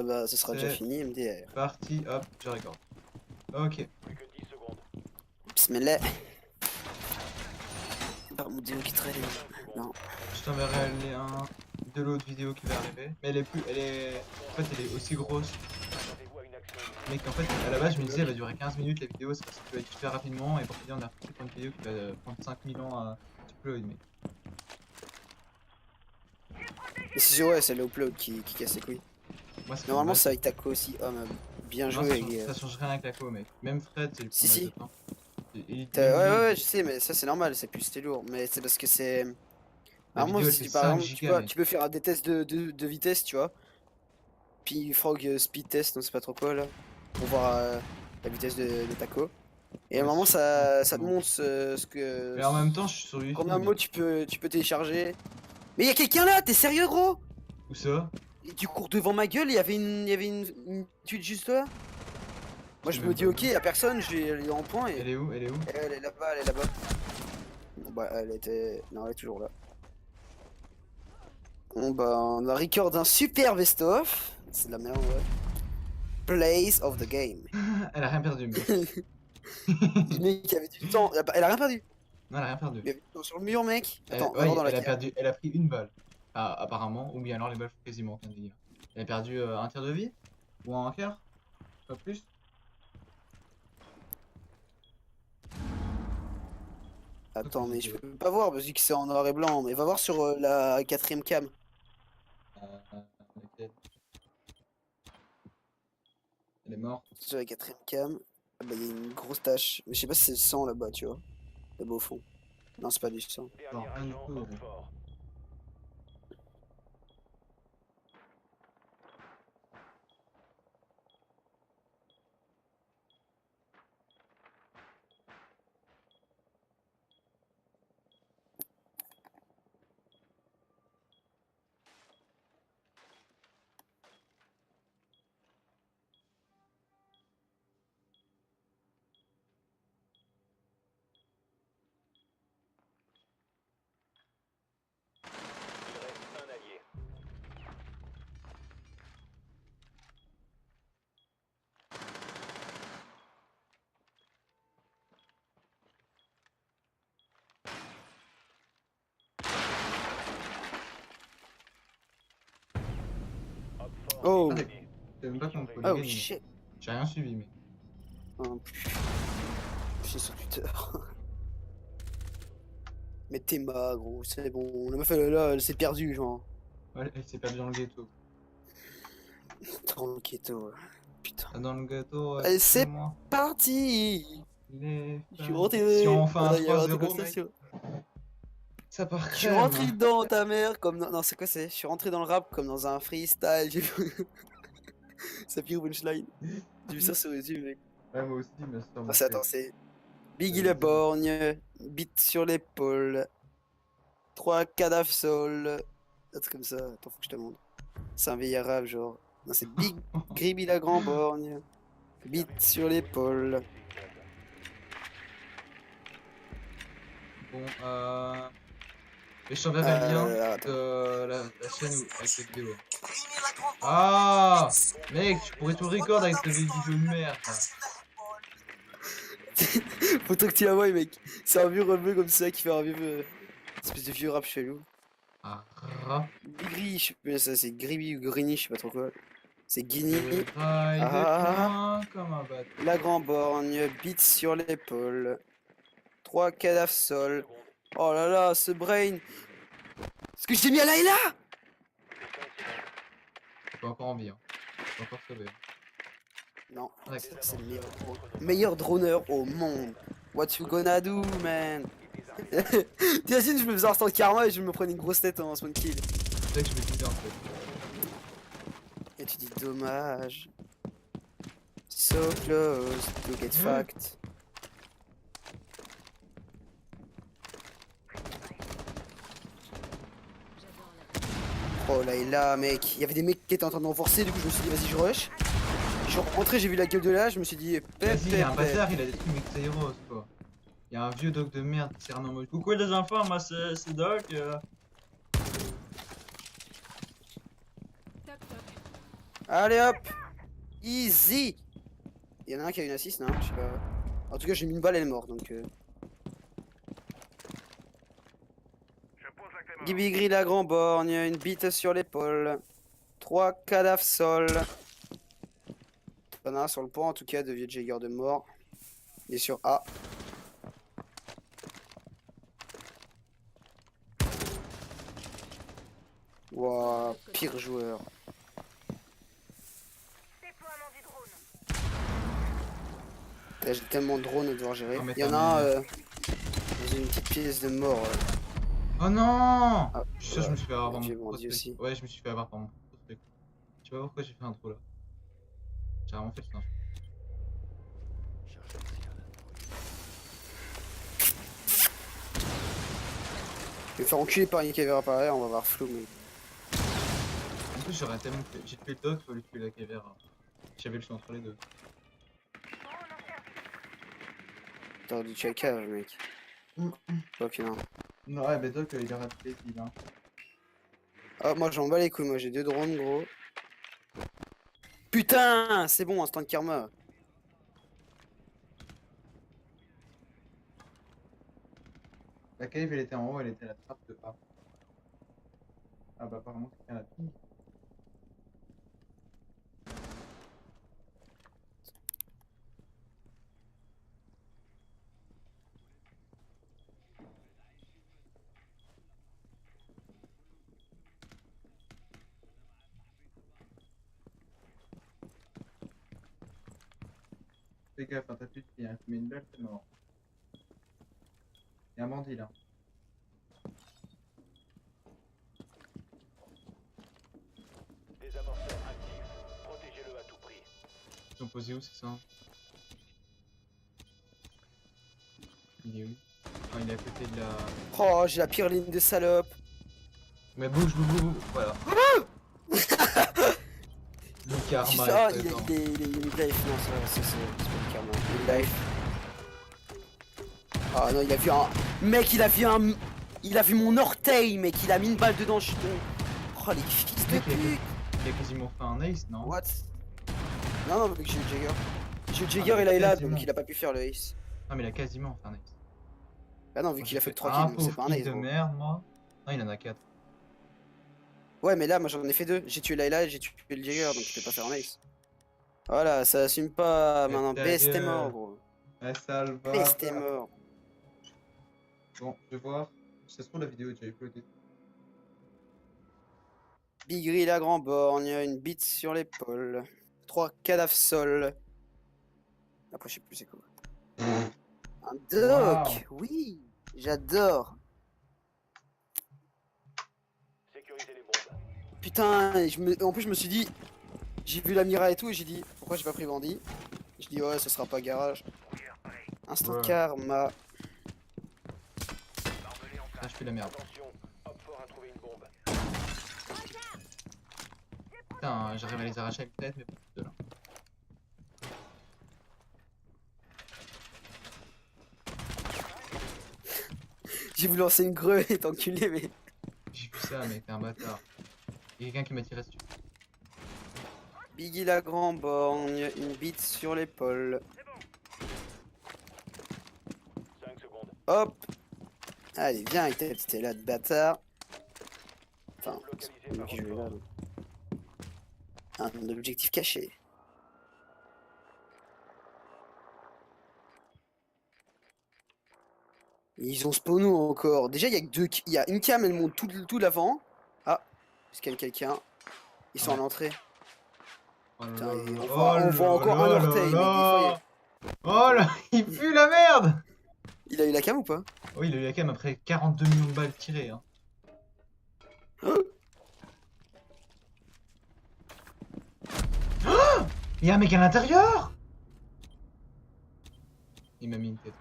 bah, ce sera déjà fini, MDR. Parti, hop, je record. Ok. Plus que 10 secondes. Bismillah. Par mon dieu qui traîne. Non. Je t'enverrai de l'autre vidéo qui va arriver. Mais elle est plus. En fait, elle est aussi grosse. Attendez-vous à une action. Mais qu'en fait, à la base, je me disais, elle va durer 15 minutes la vidéo, c'est parce que ça peut être super rapidement. Et pour te dire, on a reparti pour une vidéo qui va prendre 5000 ans à upload. Mais Mais c'est ouais, c'est l'upload qui casse les couilles. moi, c'est Normalement, c'est avec Taco aussi. Oh, mais bien non, joué, les gars. ça change rien avec la co, mec. Même Fred, c'est le Si, premier si. de temps. Et Ouais, je sais, mais ça, c'est normal. C'est plus c'était lourd. Mais c'est parce que c'est. la Normalement, vidéo, elle si fait tu, par 5 exemple, gigas, mec. tu peux faire des tests de vitesse, tu vois. Puis Frog speed test, non, c'est pas trop quoi là. Pour voir la vitesse de Taco. Et Ouais, normalement, c'est ça te bon. montre ce que. Mais en même temps, je suis sur Wi-Fi. Combien de mots tu peux télécharger. Mais y'a quelqu'un là, t'es sérieux, gros? Où ça? Et tu cours devant ma gueule, il y avait une tuile juste là. Moi je me dis ok, y'a personne, elle est en point et. Elle est où? Elle est où? Elle est là-bas, elle est là-bas. Bon bah elle était. Non, elle est toujours là. Bon bah on a record un super best-of. C'est de la merde ouais. Place of the game. Elle a rien perdu, mec. Le mec avait du temps. Elle a rien perdu. Non, elle a rien perdu. Il y avait du temps sur le mur mec. Attends, on va Ouais, voir dans la elle a carte. perdu, elle a pris une balle. Ah, apparemment, ou bien alors les balles font quasiment aucun dégât. Elle a perdu un tiers de vie? Ou un quart? Pas plus? Attends, mais je peux pas voir parce que c'est en noir et blanc. Mais va voir sur la quatrième cam. Laquelle? Elle est morte. Sur la quatrième cam. Ah bah il y a une grosse tache. Mais je sais pas si c'est le sang là-bas, tu vois. Là-bas au fond. Non, c'est pas du sang. Dernier rien du agent tout, en ouais. fort. Il reste un allié. Hop fort Oh. éliminé. C'est même pas qu'on peut Oh gagner. shit. J'ai rien suivi, mais. Oh, je suis sur Twitter. Mais t'es ma gros, c'est bon. La meuf elle s'est perdue, genre. Ouais, elle s'est perdue dans le ghetto. Dans le ghetto. Putain. Ah, dans le ghetto, Allez, c'est moi. parti. Les Je suis femmes. rentré. Si on fait un Ah, il y a un truc comme 3-0, ça, mec, sur- ça part Je suis crème. rentré dans ta mère comme dans... Non, c'est quoi c'est? Je suis rentré dans le rap comme dans un freestyle. J'ai vu... Ça pire punchline. J'ai vu ça sur YouTube, mec. Ouais, moi aussi, mais ça Ah, c'est attends, c'est... Biggie le borgne, bite sur l'épaule, 3 cadavres sol. Un truc comme ça, attends, faut que je te montre. C'est un vieil arabe, genre. Non, c'est Big Griby la grand borgne, bite sur l'épaule. Bon, et je t'enverrai le lien Attends. de la chaîne avec les vidéos. Ah, mec, tu pourrais tout record avec ce vieil jeu de merde. Faut que tu la vois, mec. C'est un vieux rebeu comme ça qui fait un vieux. Espèce de vieux rap chelou. Ah, Bigri, je sais pas, ça c'est Griby ou Grini, je sais pas trop quoi. C'est Guinea. ride comme un bateau. La grand borgne, bite sur l'épaule. 3 cadavres sol. Oh là là, ce brain. Ce que j'ai mis à Layla. Je suis encore en vie, hein. Je suis encore sauvé. Non, Ouais. c'est le meilleur droneur au monde. What you gonna do, man? T'imagines, je me faisais instant karma et je me prenais une grosse tête en spawn kill. C'est ça que je me disais en fait. Et tu dis dommage. So close to get fucked. Oh là et là mec, il y avait des mecs qui étaient en train de renforcer, du coup je me suis dit vas-y je rush. Je suis rentré, j'ai vu la gueule de là, je me suis dit Vas-y, il y a un bâtard, il a des trucs Mixairos quoi. Il y a un vieux doc de merde qui s'est en mode coucou les enfants, moi c'est Doc. Allez hop. Easy. Il y en a un qui a une assist, non? Je sais pas. En tout cas, j'ai mis une balle, elle est morte, donc... Gibigri la grand borgne, une bite sur l'épaule. 3 cadavres sol. T'en as un sur le pont, en tout cas, de vieux Jagger de mort. Il est sur A. Wouah, pire joueur. Là, j'ai tellement de drones à devoir gérer. Oh, mais Il y en t'as a un mis- dans une petite pièce de mort. Oh non! Ah, Je suis sûr que je me suis fait avoir par j'ai mon bondi propre aussi. truc. Ouais, je me suis fait avoir par mon propre truc. Tu vois pourquoi j'ai fait un trou là? J'ai vraiment fait le singe. Je vais me faire enculer par une caméra par derrière, on va voir flou. Mais... En plus, j'aurais tellement fait. J'ai tué le doc au lieu de tuer la cavéra. J'avais le choix entre les deux. T'aurais dû tuer la cave, mec. Ok, non. Non, ouais, mais doc, il aurait fait il hein. Ah, moi j'en bats les couilles, moi j'ai 2 drones, gros. Putain, c'est bon, instant de karma. La cave, elle était en haut, elle était à la trappe de A. Ah bah, apparemment, quelqu'un l'a pris. Fais gaffe, hein, t'as plus de pied, hein. Tu mets une balle, t'es mort. Y'a un bandit là. Désamorceur actif. Protégez-le à tout prix. Ils sont posés où, c'est ça? Il est où? Ah, il est à côté de la. Oh, j'ai la pire ligne de salope. Mais bouge, bouge, bouge, voilà. Le karma Ah, est présent. il est mid-life, non, c'est pas le karma. Mid-life. Ah non, il a vu un. Mec, il a vu un. Il a vu mon orteil, mec, il a mis une balle dedans, je suis con. Oh, les fils de Mec, pute. il a quasiment fait un ace, non? What? Non, non, vu que j'ai eu Jagger. J'ai eu Jagger, mais il est là, quasiment. donc il a pas pu faire le ace. Ah, mais il a quasiment fait un ace. Bah non, vu Moi, qu'il a j'ai fait 3 un kills, donc c'est pauvre pas un kill ace. de Gros. merde, moi. Non, il en a 4. Ouais, mais là, moi j'en ai fait 2. J'ai tué Layla et j'ai tué le Jagger, donc je peux pas faire un ace. Voilà, ça assume pas maintenant. Ta Best est gueule. mort, gros. La sale va. Best est mort. Bon, je vais voir. Si ça se trouve, la vidéo est déjà uploadée. Bigri la grand borgne, une bite sur l'épaule. 3 cadavres sol. Après, je sais plus c'est quoi. Un doc, oui, j'adore. Sécurisez les bombes. Putain, et en plus je me suis dit, j'ai vu la Mira et tout et j'ai dit, pourquoi j'ai pas pris bandit? Je dis ouais, ce sera pas garage. Instant Ouais. karma. Ah, je fais la merde. Attention, Hop fort a trouvé une bombe. Putain, j'arrive à les arracher avec tête, mais pas de là. J'ai voulu lancer une greu et t'enculé, mais. J'ai vu ça, mec, t'es un bâtard. Il y a quelqu'un qui m'a tiré dessus. Biggie la grand borgne, une bite sur l'épaule. 5 secondes. Hop. Allez, viens avec ta petite là de bâtard. Enfin, Localisé c'est moi par qui joue là. renfort. donc. Un objectif caché. Ils ont spawné encore. Déjà, il y a que deux. Il y a une cam, elle monte tout l'avant. Ah, est-ce qu'il y a quelqu'un? Ils sont Ouais. en entrée. Oh là Putain, là et là on là voit là encore un là orteil, mais des là. fois, Oh là, il pue la merde! il a eu la cam ou pas? Oui, il a eu la cam après 42 millions de balles tirées. Hein. Oh, il y a un mec à l'intérieur! Il m'a mis une tête.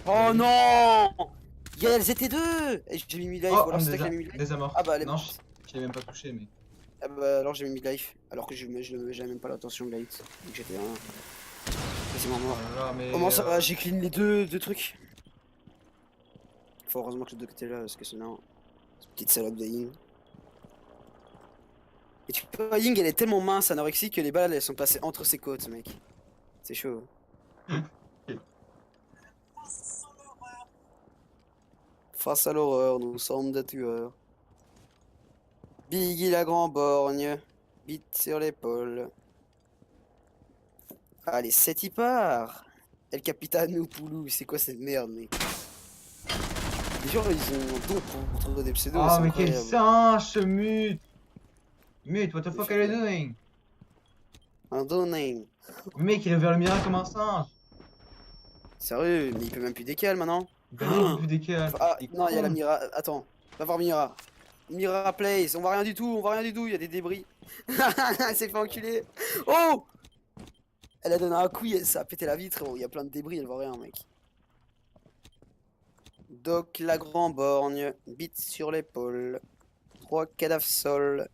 Oh non! Elles étaient deux! Et j'ai mis mid-life, Oh, ou alors c'est toi qui as mis mid-life? désamorce. Ah bah elle est Non, morte. je l'ai même pas touché, mais. Ah bah alors j'ai mis mid-life. Alors que j'avais même pas l'attention de light. Donc j'étais quasiment Oh mort. là là, mais. Comment ça va? J'ai clean les deux trucs. Faut heureusement que le doc était là parce que sinon. Petite salope de in. Et tu vois, Ying, elle est tellement mince, anorexique, que les balles, elles sont passées entre ses côtes, mec. C'est chaud. Face à l'horreur, nous sommes des tueurs. Biggie la grand borgne, bite sur l'épaule. Allez, 7 y part. El Capitano Poulou, c'est quoi cette merde, mec? Les gens, ils ont un don pour trouver des pseudos, Oh, c'est mais quel incroyable. singe, ce mute! Mute, what the fuck are you doing? Un don name. Le mec, il est vers le miracle comme un singe. Sérieux, mais il peut même plus décaler maintenant. Ben non, il peut plus décaler. Ah, Il est non, il y a la con. Mira. Attends, va voir Mira. Mira Place, on voit rien du tout, on voit rien du tout, il y a des débris. Elle s'est fait enculer. Oh! Elle a donné un coup, ça a pété la vitre, il y a plein de débris, elle voit rien, mec. Doc la grand borgne, bite sur l'épaule. 3 cadavres sol.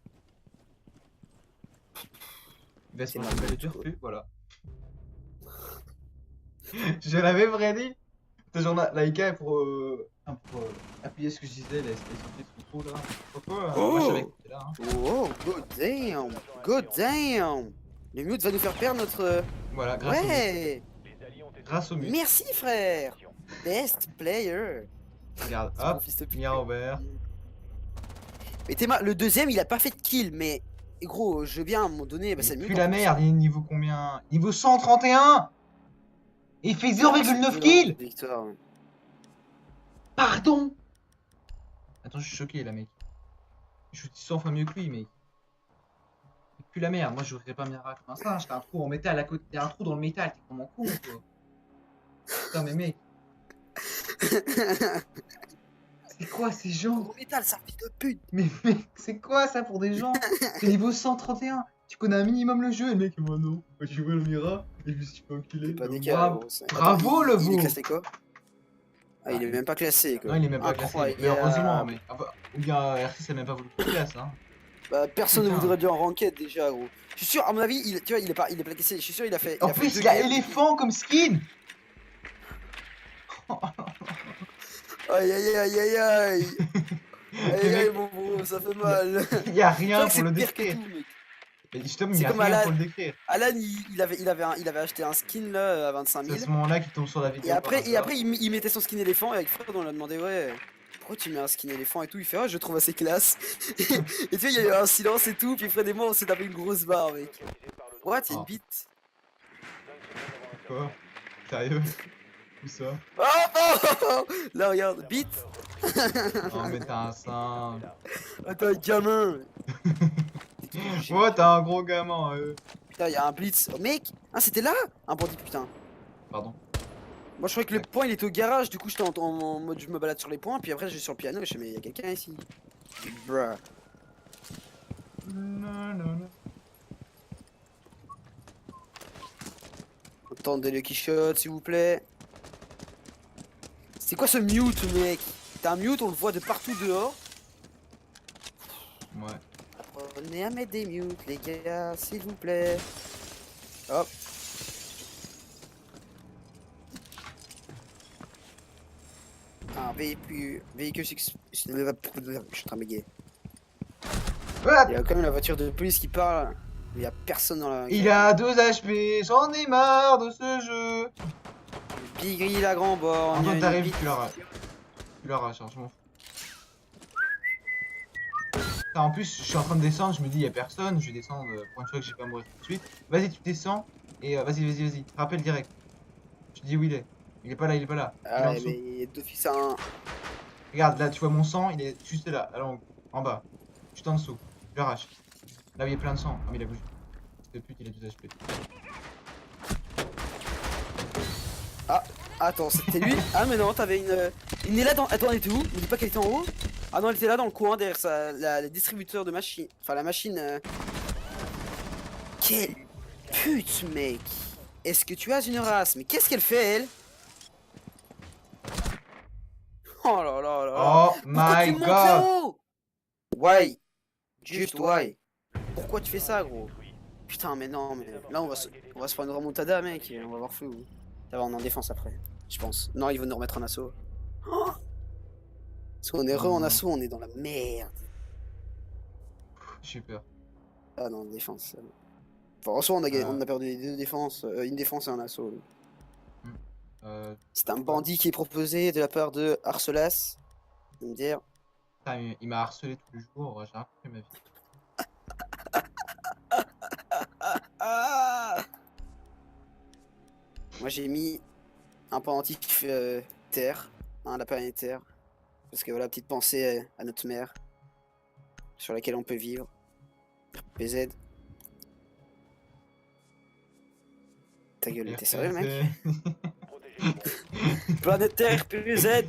Baisse C'est mon marrant, belle du coup. turfu, voilà. Je l'avais prédit. C'est genre Laïka pour appuyer ce que je disais, les sorties de son trou là. Pourquoi moi je savais que t'étais là. Hein. Oh, god damn! God damn! Le mute va nous faire perdre notre. Voilà, grâce au mute. Ouais! Les alliés ont été Grâce au mute. Merci, frère! Best player! Regarde, C'est mon hop, fils de pute. Mia Robert. Mais le deuxième, il a pas fait de kill, mais gros, je veux bien à un moment donné, bah, c'est le Puis mieux. la merde, il est niveau combien? Niveau 131! Et il fait 0,9 kills! Victoire. Pardon! Attends, je suis choqué là, mec. Je suis 100 fois mieux que lui, mec. Puis la merde, moi je voudrais pas miracle comme un singe, t'as un trou en métal à côté, t'as un trou dans le métal, t'es vraiment con, toi. Putain, mais mec, c'est quoi ces gens? Gros métal, ça fils de pute! Mais mec, c'est quoi ça pour des gens? C'est niveau 131. Tu connais un minimum le jeu, et le mec, moi non. Moi j'ai joué le Mira et je me suis fait enculer. Pas des Bravo, gros, c'est- bravo, Attends, le il est veau. classé quoi? Ah, il est même pas classé quoi. Non, il est même pas classé. Incroyable. Mais heureusement, mais. Enfin, ou bien R6 a même pas voulu qu'il classe, hein. Bah, personne ne Putain. voudrait dire en ranked déjà, gros. Je suis sûr, à mon avis, tu vois, il est pas classé. Je suis sûr, il a fait. En a fait plus, deux il a games. éléphant comme skin. Aïe aïe aïe aïe aïe. Aïe aïe mon gros, ça fait mal. Il y a Je rien crois que pour le c'est pire que décrire. tout, mec. Mais justement, il C'est y a comme rien Alan. pour le décrire. Alan, il avait acheté un skin là à 25 C'est à 000. ce moment-là qu'il tombe sur la vidéo. Et après, par hasard. il mettait son skin éléphant et avec Fred, on lui a demandé, ouais, pourquoi tu mets un skin éléphant et tout? Il fait, ouais, je le trouve assez classe. Et tu vois, il y a eu un silence et tout, puis Fred et moi, on s'est tapé une grosse barre, mec. sécurisés par le drone. What, il y a Oh. une bite? 5 secondes avant Quoi? Sérieux? Où ça? Oh, oh, oh, là, regarde, bite. Oh, mais t'as un singe. Attends, gamin. Ouais, t'as un gros gamin, Putain, il y a un blitz. Oh, mec, ah, c'était là? Un bandit, putain. Pardon. Moi, je croyais que le point, il était au garage, du coup, j'étais en mode, je me balade sur les points, puis après, je suis sur le piano, et je fais, mais il y a quelqu'un ici. Bruh. Non, non, non. Attendez le Quichotte, s'il vous plaît. C'est quoi ce mute, mec? T'as un mute, on le voit de partout dehors. Ouais. Prenez à mettre des mutes, les gars, s'il vous plaît. Hop. Un véhicule je suis en train de bégayer. What? Il y a quand même la voiture de police qui parle. Mais il y a personne dans la. Il a 2 HP, j'en ai marre de ce jeu. Bigri la grand borgne. Quand une t'arrives, bite- tu l'arraches. Tu l'arraches, hein, je m'en fous. Putain, en plus, je suis en train de descendre, je me dis, y a personne, je vais descendre pour une fois que j'ai pas à mourir tout de suite. Vas-y, tu descends et vas-y. Rappelle direct. Je te dis où il est. Il est pas là, il est pas là. Il est en Ah, dessous. mais il est d'office à un. Regarde, là, tu vois mon sang, il est juste là, en bas. Juste en dessous. Je l'arrache. Là où il y a plein de sang. Ah, mais il a bougé. Cette pute, il a 2 HP. Attends, c'était lui? Ah, mais non, t'avais une. Une est là dans. Attends, elle était où? Me dis pas qu'elle était en haut? Ah non, elle était là dans le coin derrière le distributeur de machine. Enfin, la machine. Quelle pute, mec! Est-ce que tu as une race? Mais qu'est-ce qu'elle fait, elle? Oh là là là! Oh Pourquoi my tu montes god! là-haut? Why? Just why? Pourquoi tu fais ça, gros? Putain, mais non, mais là on va se faire une remontada, mec, et on va voir flou. Ça va, on est en défense après, je pense. Non, ils vont nous remettre en assaut. Oh, parce qu'on est en assaut, on est dans la merde. J'ai peur. Ah non, défense. Enfin, en soi, Ah. on a perdu les deux défenses, une défense et un assaut. C'est un Ouais. bandit qui est proposé de la part de Arcelas. Je vais me dire. Putain, il m'a harcelé tous les jours, j'ai rien compris ma vie. Ah Moi j'ai mis un pendentif terre, un lapin et terre. Parce que voilà, petite pensée à notre mère. Sur laquelle on peut vivre. PZ. Ta gueule, t'es sérieux mec? Planète Terre, PZ.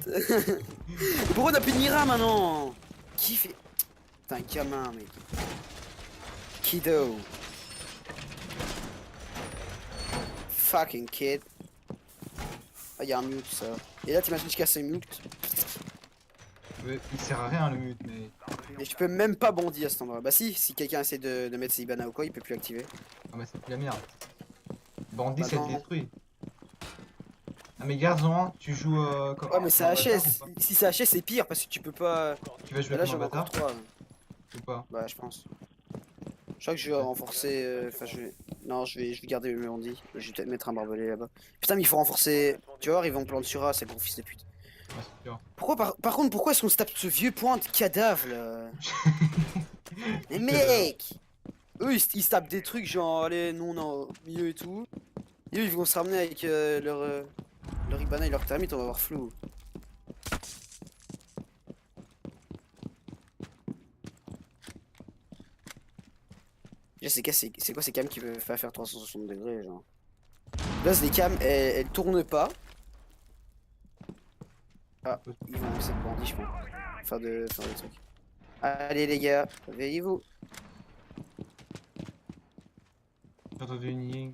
Pourquoi on a plus de Mira maintenant? Qui fait... T'es un gamin mec. Kiddo. Fucking kid. Ah y'a un mute ça. Et là t'imagines que je casse un mute. Il sert à rien le mute, mais. Et je peux même pas bondir à cet endroit. Bah si quelqu'un essaie de mettre ses Ibana ou quoi, il peut plus activer. Ah, mais c'est plus la merde. Bandit, Bah ça non. te détruit. Ah, mais garde-en, tu joues comme. Ouais mais c'est comme HS. avatar ou pas Si c'est HS c'est pire parce que tu peux pas... Tu vas jouer Bah, là comme j'en ai encore avatar 3. ou pas? Bah je pense. Je crois que je vais renforcer... Enfin je vais... Non je vais garder le bandit. Je vais peut-être mettre un barbelé là-bas. Putain mais il faut renforcer... Tu vois, ils vont planter sur A, c'est gros fils de pute. Ouais, c'est sûr. Pourquoi par contre pourquoi est-ce qu'on se tape ce vieux point de cadavre là? Mais mec! Eux ils se tapent des trucs genre allez nous on est au milieu et tout. Et eux ils vont se ramener avec leur Ibana et leur thermite, on va avoir flou. Déjà c'est quoi ces cams qui peuvent pas faire 360 degrés genre? Là c'est des cams, elles tournent pas. Ah, ils vont essayer de bandit je pense. Faire des trucs. Allez les gars, réveillez-vous. J'ai entendu une ligne.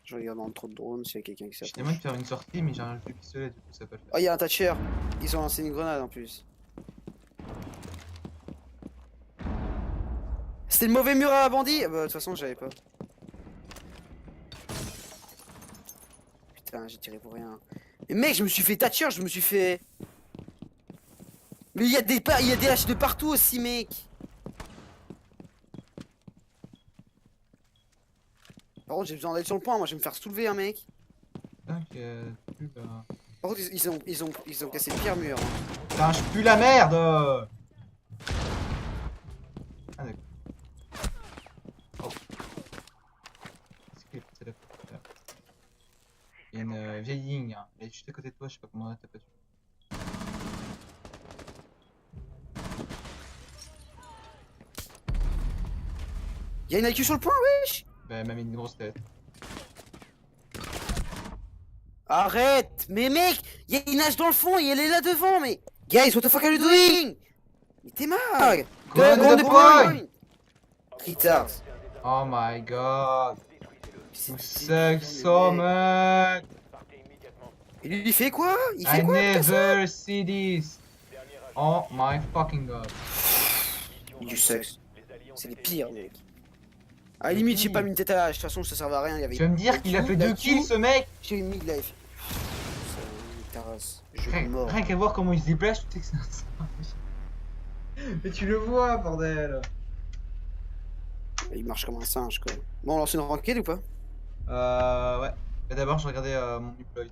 Je regarde dans le trou de drone s'il y a quelqu'un qui J'étais s'approche. mal de faire une sortie, mais j'ai un jeu pistolet, du coup ça peut le faire. Oh, il y a un Thatcher. Ils ont lancé une grenade en plus. C'était le mauvais mur à bandit? Bah, de toute façon, j'avais pas. Putain, j'ai tiré pour rien. Mais mec, je me suis fait Thatcher, je me suis fait. Mais il y a des haches de partout aussi, mec. Par contre, j'ai besoin d'être sur le point. Moi, je vais me faire soulever, un mec. Putain, que pue là. Par contre, ils ont cassé le pire mur. Hein. Putain, je pue la merde! Ah, d'accord. Oh. Qu'est-ce qu'il est passé là? Il y a une vieille ligne, hein. Elle est juste à côté de toi, je sais pas comment t'as pas tué. Il y a une IQ sur le point, wesh. Bah, elle m'a mis une grosse tête. Arrête. Mais mec, il y a une hache dans le fond et elle est là devant, mais. Guys, what the fuck are you doing? Mais t'es mag. Go to the point! Retard. Oh my god! C'est You débile, suck so much! Et lui, il fait quoi? Il fait I quoi? never see this! Oh my fucking god! Du sexe. C'est les pires, mec. À la limite, j'ai pas mis une tête à l'âge, de toute façon, ça servait à rien. Il y avait Tu vas me dire qu'il a fait 2 kills ce mec? J'ai mis de la F. C'est une terrasse. Je suis Rien mort. rien qu'à voir comment il se déplace, tu sais que c'est un singe. Mais tu le vois, bordel! Il marche comme un singe, quoi. Bon, on lance une ranked ou pas? Ouais. Mais d'abord, je regardais mon deploy.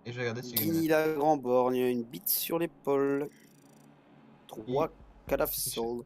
Et je regardais si Guigny la grand borgne, une bite sur l'épaule. 3 cadavres soul.